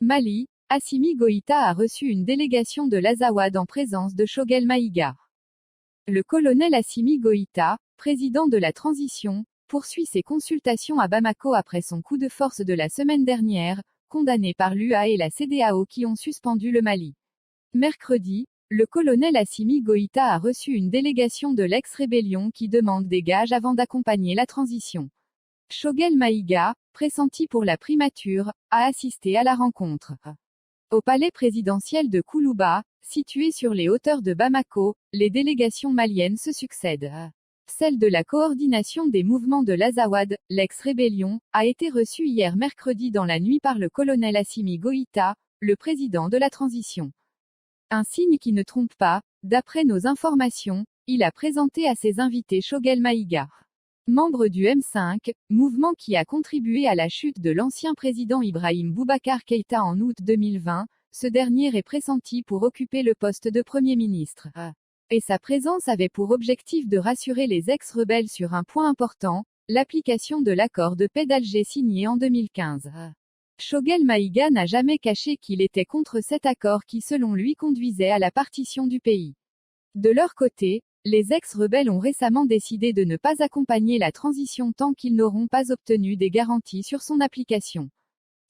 Mali, Assimi Goïta a reçu une délégation de l'Azawad en présence de Choguel Maïga. Le colonel Assimi Goïta, président de la transition, poursuit ses consultations à Bamako après son coup de force de la semaine dernière, condamné par l'UA et la CEDEAO qui ont suspendu le Mali. Mercredi, le colonel Assimi Goïta a reçu une délégation de l'ex-rébellion qui demande des gages avant d'accompagner la transition. Choguel Maïga, pressenti pour la primature, a assisté à la rencontre. Au palais présidentiel de Koulouba, situé sur les hauteurs de Bamako, les délégations maliennes se succèdent. Celle de la coordination des mouvements de l'Azawad, l'ex-rébellion, a été reçue hier mercredi dans la nuit par le colonel Assimi Goïta, le président de la transition. Un signe qui ne trompe pas, d'après nos informations, il a présenté à ses invités Choguel Maïga. Membre du M5, mouvement qui a contribué à la chute de l'ancien président Ibrahim Boubacar Keïta en août 2020, ce dernier est pressenti pour occuper le poste de Premier ministre. Et sa présence avait pour objectif de rassurer les ex-rebelles sur un point important, l'application de l'accord de paix d'Alger signé en 2015. Choguel Maïga n'a jamais caché qu'il était contre cet accord qui selon lui conduisait à la partition du pays. De leur côté, les ex-rebelles ont récemment décidé de ne pas accompagner la transition tant qu'ils n'auront pas obtenu des garanties sur son application.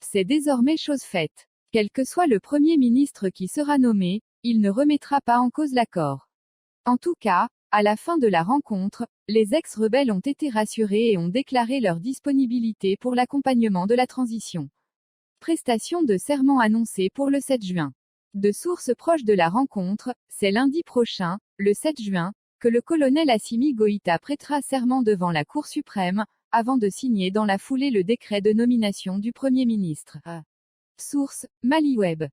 C'est désormais chose faite. Quel que soit le Premier ministre qui sera nommé, il ne remettra pas en cause l'accord. En tout cas, à la fin de la rencontre, les ex-rebelles ont été rassurés et ont déclaré leur disponibilité pour l'accompagnement de la transition. Prestation de serment annoncée pour le 7 juin. De sources proches de la rencontre, c'est lundi prochain, le 7 juin, que le colonel Assimi Goïta prêtera serment devant la Cour suprême, avant de signer dans la foulée le décret de nomination du Premier ministre. Source, MaliWeb.